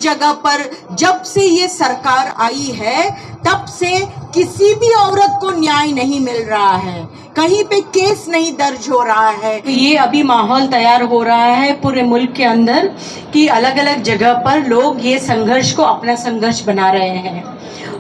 जगह पर जब से ये सरकार आई है तब से किसी भी औरत को न्याय नहीं मिल रहा है, कहीं पे केस नहीं दर्ज हो रहा है। ये अभी माहौल तैयार हो रहा है पूरे मुल्क के अंदर कि अलग अलग जगह पर लोग ये संघर्ष को अपना संघर्ष बना रहे हैं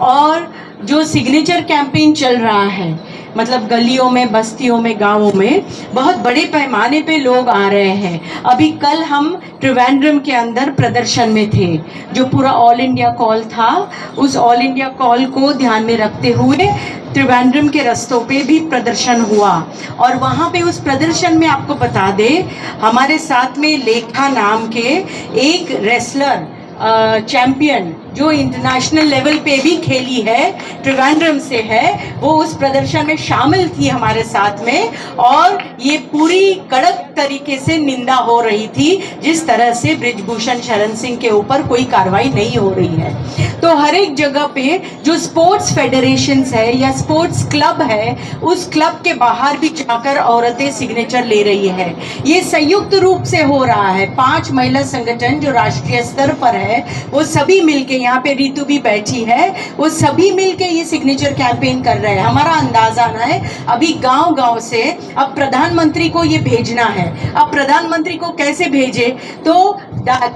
और जो सिग्नेचर कैंपेन चल रहा है, मतलब गलियों में, बस्तियों में, गांवों में बहुत बड़े पैमाने पे लोग आ रहे हैं। अभी कल हम त्रिवेंद्रम के अंदर प्रदर्शन में थे, जो पूरा ऑल इंडिया कॉल था, उस ऑल इंडिया कॉल को ध्यान में रखते हुए त्रिवेंद्रम के रस्तों पे भी प्रदर्शन हुआ और वहाँ पे उस प्रदर्शन में आपको बता दे, हमारे साथ में लेखा नाम के एक रेसलर चैंपियन जो इंटरनेशनल लेवल पे भी खेली है, त्रिवेंद्रम से है, वो उस प्रदर्शन में शामिल थी हमारे साथ में और ये पूरी कड़क तरीके से निंदा हो रही थी जिस तरह से बृजभूषण शरण सिंह के ऊपर कोई कार्रवाई नहीं हो रही है। तो हर एक जगह पे जो स्पोर्ट्स फेडरेशंस है या स्पोर्ट्स क्लब है, उस क्लब के बाहर भी जाकर औरतें सिग्नेचर ले रही है। ये संयुक्त रूप से हो रहा है। 5 महिला संगठन जो राष्ट्रीय स्तर पर है, वो सभी मिलके, यहाँ पे रितु भी बैठी है, वो सभी मिलके ये सिग्नेचर कैंपेन कर रहे हैं। हमारा अंदाजा है अभी गांव-गांव से अब प्रधानमंत्री को ये भेजना है। अब प्रधानमंत्री को कैसे भेजे, तो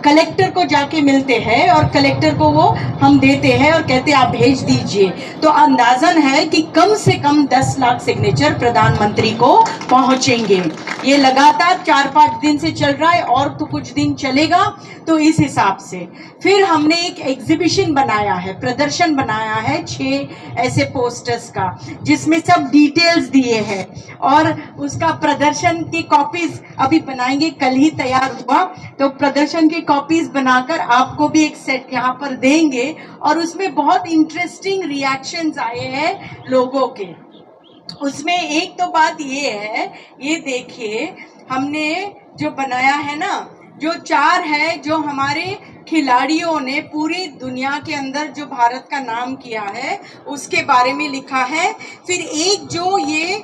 कलेक्टर को जाके मिलते हैं और कलेक्टर को वो हम देते हैं और कहते हैं आप भेज दीजिए। तो अंदाजन है कि कम से कम 10 लाख सिग्नेचर प्रधानमंत्री को पहुंचेंगे। ये लगातार 4-5 दिन से चल रहा है और तो कुछ दिन चलेगा। तो इस हिसाब से फिर हमने एक एग्जीबिशन बनाया है, प्रदर्शन बनाया है 6 ऐसे पोस्टर्स का, जिसमें सब डिटेल्स दिए हैं और उसका प्रदर्शन की कॉपीज अभी बनाएंगे, कल ही तैयार हुआ। तो प्रदर्शन की कॉपीज बनाकर आपको भी एक सेट यहाँ पर देंगे और उसमें बहुत इंटरेस्टिंग रिएक्शंस आए हैं लोगों के। उसमें एक तो बात ये है, ये देखिए हमने जो बनाया है ना, जो 4 है, जो हमारे खिलाड़ियों ने पूरी दुनिया के अंदर जो भारत का नाम किया है उसके बारे में लिखा है। फिर एक जो ये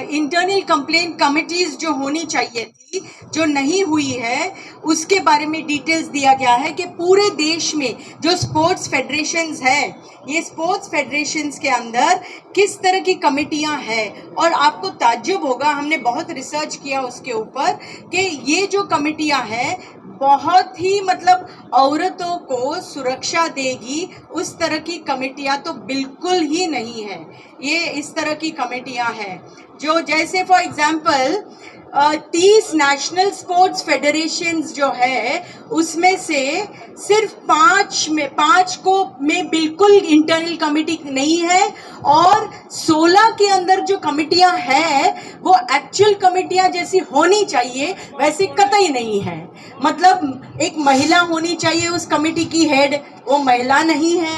इंटरनल कंप्लेंट कमिटीज जो होनी चाहिए थी, जो नहीं हुई है, उसके बारे में डिटेल्स दिया गया है कि पूरे देश में जो स्पोर्ट्स फेडरेशंस है, ये स्पोर्ट्स फेडरेशंस के अंदर किस तरह की कमिटियां हैं। और आपको ताज्जुब होगा, हमने बहुत रिसर्च किया उसके ऊपर कि ये जो कमिटियां हैं बहुत ही मतलब औरतों को सुरक्षा देगी, उस तरह की कमिटियां तो बिल्कुल ही नहीं है। ये इस तरह की कमिटियां हैं जो, जैसे for example 30 national sports federations जो है उसमें से सिर्फ 5 को में बिल्कुल इंटरनल कमिटी नहीं है और 16 के अंदर जो कमिटियां हैं वो एक्चुअल कमिटियां जैसी होनी चाहिए वैसे कतई नहीं है। मतलब एक महिला होनी चाहिए उस कमिटी की हेड, वो महिला नहीं है।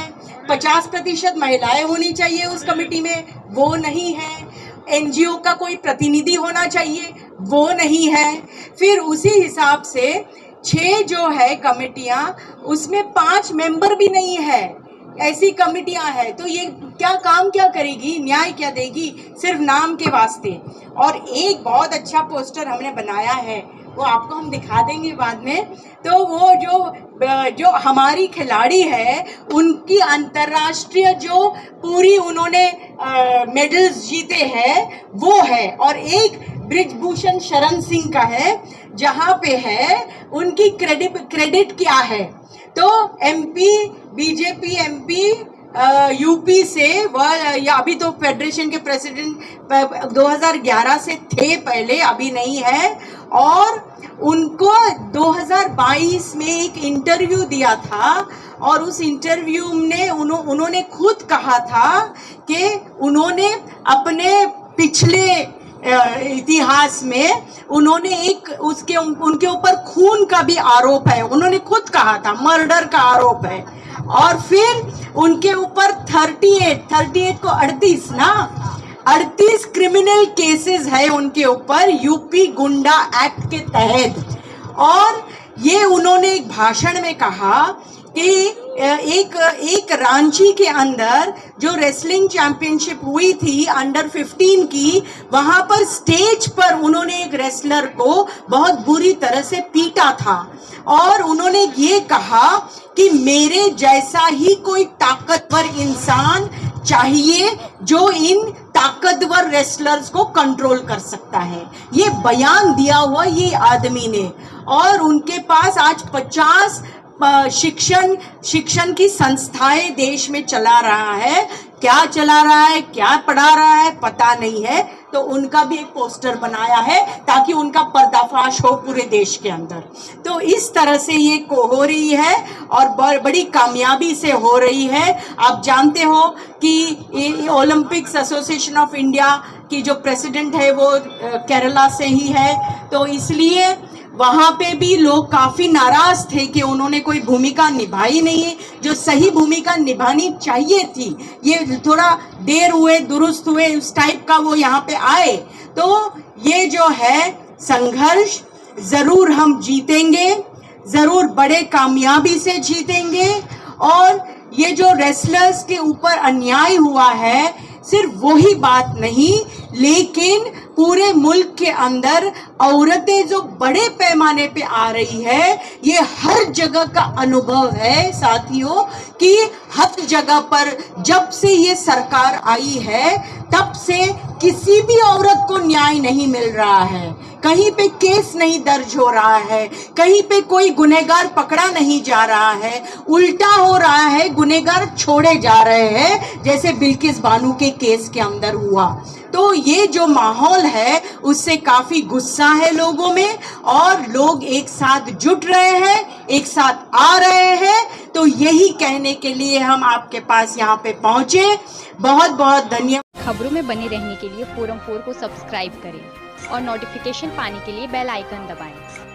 50% महिलाएं होनी चाहिए उस कमिटी में, वो नहीं है। एनजीओ का कोई प्रतिनिधि होना चाहिए, वो नहीं है। फिर उसी हिसाब से 6 जो है कमिटियां, उसमें 5 मेंबर भी नहीं है। ऐसी कमिटियां हैं तो ये क्या काम क्या करेगी, न्याय क्या देगी, सिर्फ नाम के वास्ते। और एक बहुत अच्छा पोस्टर हमने बनाया है, वो आपको हम दिखा देंगे बाद में। तो वो जो हमारी खिलाड़ी है उनकी अंतर्राष्ट्रीय जो पूरी उन्होंने मेडल्स जीते हैं वो है, और एक बृजभूषण शरण सिंह का है जहाँ पे है उनकी क्रेडिट क्या है। तो एमपी, बीजेपी एमपी यूपी से वह, या अभी तो फेडरेशन के प्रेसिडेंट 2011 से थे पहले, अभी नहीं है। और उनको 2022 में एक इंटरव्यू दिया था और उस इंटरव्यू में उन्होंने खुद कहा था कि उन्होंने अपने पिछले इतिहास में उन्होंने एक उनके ऊपर खून का भी आरोप है, उन्होंने खुद कहा था, मर्डर का आरोप है। और फिर उनके ऊपर 38 को 38 क्रिमिनल केसेस है उनके ऊपर यूपी गुंडा एक्ट के तहत। और ये उन्होंने एक भाषण में कहा कि एक रांची के अंदर जो रेसलिंग चैंपियनशिप हुई थी अंडर 15 की, वहां पर स्टेज पर उन्होंने एक रेसलर को बहुत बुरी तरह से पीटा था और उन्होंने ये कहा कि मेरे जैसा ही कोई ताकतवर इंसान चाहिए जो इन ताकतवर रेसलर्स को कंट्रोल कर सकता है। ये बयान दिया हुआ ये आदमी ने, और उनके पास आज 50 शिक्षण की संस्थाएं देश में चला रहा है। क्या चला रहा है, क्या पढ़ा रहा है पता नहीं है, तो उनका भी एक पोस्टर बनाया है ताकि उनका पर्दाफाश हो पूरे देश के अंदर। तो इस तरह से ये हो रही है और बड़ी कामयाबी से हो रही है। आप जानते हो कि ओलंपिक्स एसोसिएशन ऑफ इंडिया की जो प्रेसिडेंट है वो केरला से ही है, तो इसलिए वहाँ पे भी लोग काफ़ी नाराज थे कि उन्होंने कोई भूमिका निभाई नहीं, जो सही भूमिका निभानी चाहिए थी। ये थोड़ा देर हुए, दुरुस्त हुए, उस टाइप का वो यहाँ पे आए। तो ये जो है संघर्ष ज़रूर हम जीतेंगे, ज़रूर बड़े कामयाबी से जीतेंगे। और ये जो रेसलर्स के ऊपर अन्याय हुआ है, सिर्फ वही बात नहीं, लेकिन पूरे मुल्क के अंदर औरतें जो बड़े पैमाने पे आ रही है, ये हर जगह का अनुभव है साथियों कि हर जगह पर जब से ये सरकार आई है तब से किसी भी औरत को न्याय नहीं मिल रहा है। कहीं पे केस नहीं दर्ज हो रहा है, कहीं पे कोई गुनहगार पकड़ा नहीं जा रहा है, उल्टा हो रहा है, गुनहगार छोड़े जा रहे हैं, जैसे बिल्किस बानो के केस के अंदर हुआ। तो ये जो माहौल है उससे काफी गुस्सा है लोगों में, और लोग एक साथ जुट रहे हैं, एक साथ आ रहे हैं। तो यही कहने के लिए हम आपके पास यहाँ पे पहुंचे। बहुत बहुत धन्यवाद। खबरों में बने रहने के लिए फोरम 4 को सब्सक्राइब करें और नोटिफिकेशन पाने के लिए बेल आइकन दबाएं।